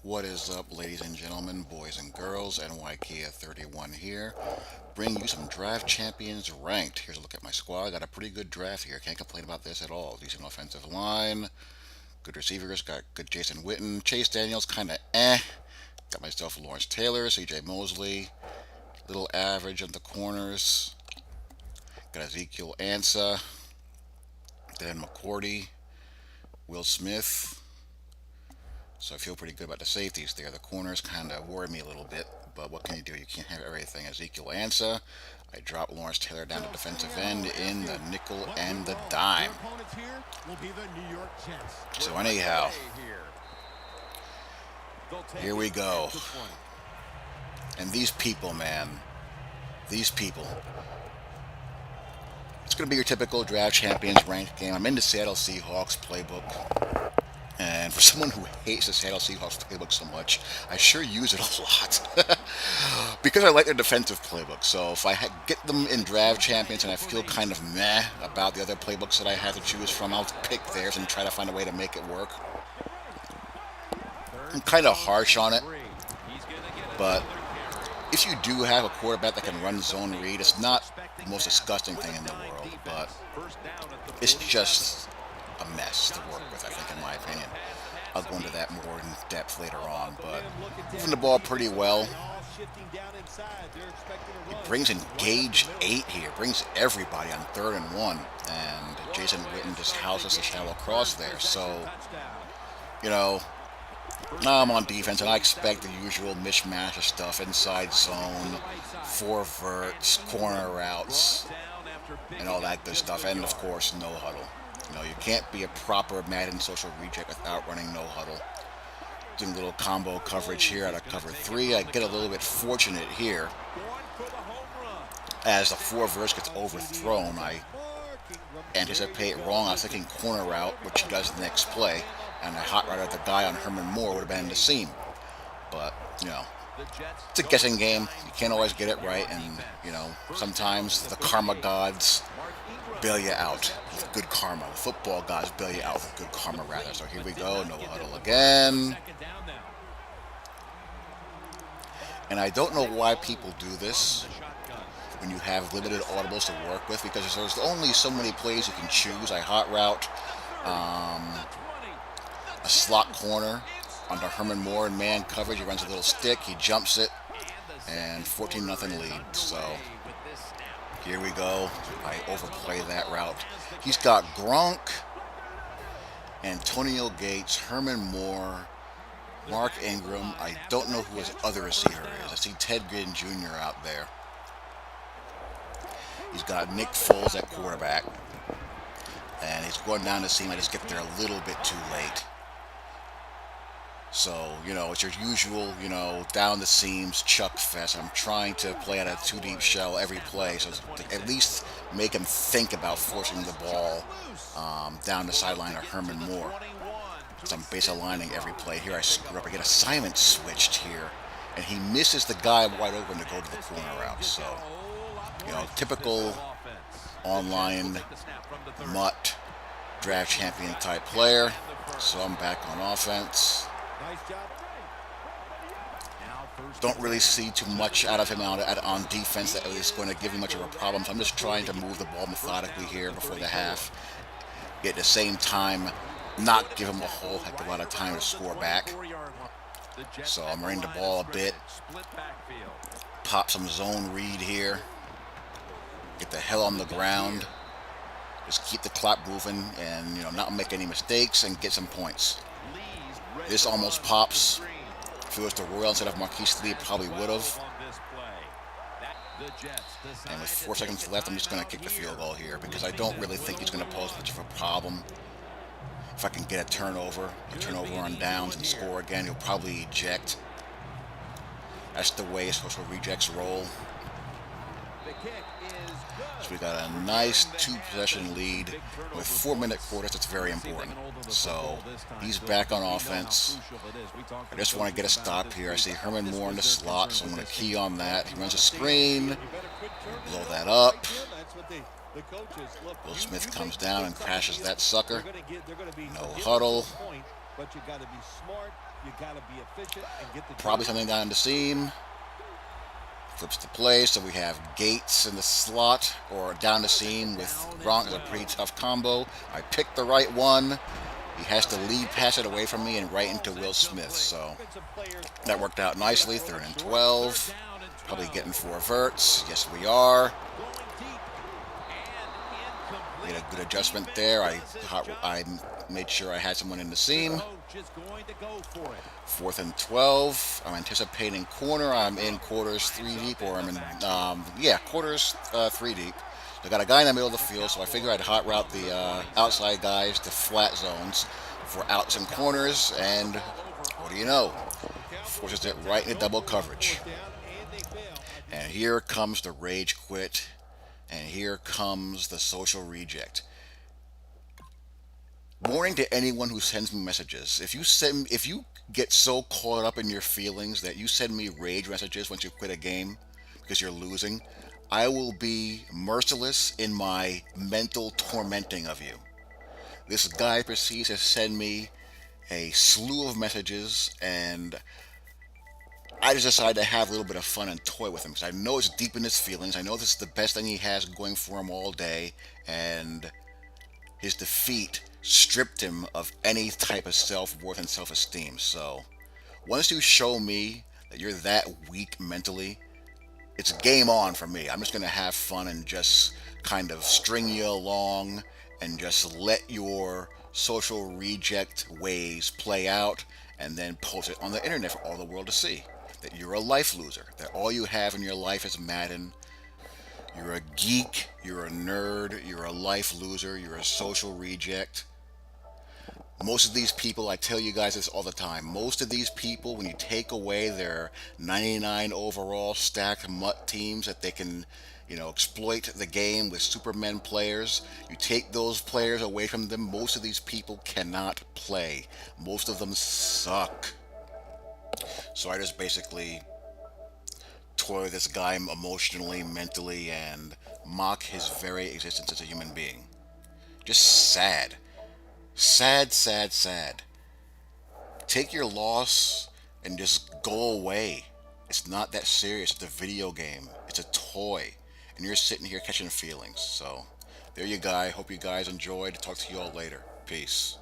What is up, ladies and gentlemen, boys and girls? NYKia31 here, bringing you some Draft Champions Ranked. Here's a look at my squad. Got a pretty good draft here. Can't complain about this at all. Decent offensive line, good receivers. Got good Jason Witten. Chase Daniels, kind of eh. Got myself Lawrence Taylor, C.J. Mosley. Little average on the corners. Got Ezekiel Ansa, Dan McCourty, Will Smith. So I feel pretty good about the safeties there. The corners kind of worry me a little bit, but what can you do? You can't have everything. Ezekiel Ansa. I dropped Lawrence Taylor down to defensive end in the nickel and the dime. So anyhow, here we go. And these people, man. These people. It's going to be your typical Draft Champions ranked game. I'm in the Seattle Seahawks playbook. And for someone who hates the Seattle Seahawks playbook so much, I sure use it a lot. Because I like their defensive playbook. So if I get them in Draft Champions and I feel kind of meh about the other playbooks that I have to choose from, I'll pick theirs and try to find a way to make it work. I'm kind of harsh on it. But if you do have a quarterback that can run zone read, it's not the most disgusting thing in the world. But it's just a mess to work with, I think, in my opinion. I'll go into that more in depth later on, but moving the ball pretty well. He brings in Gage 8 here, brings everybody on 3rd and 1, and Jason Witten just houses a shallow cross there. So, you know, now I'm on defense, and I expect the usual mishmash of stuff, inside zone, four verts, corner routes, and all that good stuff, and of course, no huddle. You can't be a proper Madden social reject without running no huddle. Doing a little combo coverage here out of cover 3. I get a little bit fortunate here. As the 4 verse gets overthrown, I anticipate wrong. I was thinking corner route, which he does the next play, and I hot route the guy on Herman Moore would have been in the seam. But, it's a guessing game. You can't always get it right, and, sometimes the karma gods bail you out with good karma. The football gods bail you out with good karma, rather. So here we go, no huddle again. And I don't know why people do this when you have limited audibles to work with, because there's only so many plays you can choose. I hot route a slot corner onto Herman Moore in man coverage. He runs a little stick, he jumps it, and 14-0 lead. So here we go. I overplay that route. He's got Gronk, Antonio Gates, Herman Moore, Mark Ingram. I don't know who his other receiver is. I see Ted Ginn Jr. out there. He's got Nick Foles at quarterback. And he's going down the seam. I just get there a little bit too late. So, it's your usual, down the seams, chuck fest. I'm trying to play out a 2-deep shell every play, so to at least make him think about forcing the ball down the sideline of Herman Moore. So I'm base aligning every play. Here I screw up. I get assignment switched here, and he misses the guy wide open to go to the corner route. So, typical online mutt draft champion type player. So I'm back on offense. Don't really see too much out of him on defense that is going to give him much of a problem. So I'm just trying to move the ball methodically here before the half. Yet at the same time, not give him a whole heck of a lot of time to score back. So I'm running the ball a bit. Pop some zone read here. Get the hell on the ground. Just keep the clock moving and, not make any mistakes and get some points. This almost pops. If it was the Royal instead of Marquise Lee, it probably would have. And with 4 seconds left, I'm just going to kick the field goal here because I don't really think he's going to pose much of a problem. If I can get a turnover on downs and score again, he'll probably eject. That's the way social rejects roll. So we got a nice 2-possession lead with 4-minute quarters. That's very important. So he's back on offense. I just want to get a stop here. I see Herman Moore in the slot, so I'm going to key on that. He runs a screen. Blow that up. Will Smith comes down and crashes that sucker. No huddle. but you got to be smart, you got to be efficient, and get the Probably job something done. down the seam. Flips the play, so we have Gates in the slot or down the seam with Down and Gronk is a pretty 12. tough combo. I picked the right one. He has to lead pass it away from me and right into Ball's Will Smith. incomplete. So Defensive players that caught. worked out He's going to nicely. throw Third it and short. Third 12. down and Probably 12. getting four verts. Yes, we are. Going deep and Made incomplete. a good The adjustment defense there. does its job. I made sure I had someone in the The seam. coach is going to go for it. Fourth and 12. I'm anticipating corner. I'm in quarters three Lines up deep, in or I'm the in, backfield. yeah, quarters three deep. I got a guy in the middle of the The field, so I figure I'd Cowboys hot route from the the 27. outside guys to flat zones for outs The and Cowboys corners, turn the and ball over what do on you know? downs. The Cowboys Forces it have right taken into double over on coverage. fourth down, and they fail at the And conversion. here comes the rage quit, and here comes the social reject. Warning to anyone who sends me messages: if you get so caught up in your feelings that you send me rage messages once you quit a game because you're losing, I will be merciless in my mental tormenting of you. This guy proceeds to send me a slew of messages, and I just decided to have a little bit of fun and toy with him because I know it's deep in his feelings. I know this is the best thing he has going for him all day, and his defeat stripped him of any type of self worth and self esteem. So, once you show me that you're that weak mentally, it's game on for me. I'm just going to have fun and just kind of string you along and just let your social reject ways play out and then post it on the internet for all the world to see. That you're a life loser, that all you have in your life is Madden. You're a geek, you're a nerd, you're a life loser, you're a social reject. Most of these people, I tell you guys this all the time, most of these people, when you take away their 99 overall stacked mutt teams that they can, exploit the game with Superman players, you take those players away from them, most of these people cannot play. Most of them suck. So I just basically toy with this guy emotionally, mentally, and mock his very existence as a human being. Just sad. Sad, sad, sad. Take your loss and just go away. It's not that serious. It's a video game. It's a toy. And you're sitting here catching feelings. So, there you go. Hope you guys enjoyed. Talk to you all later. Peace.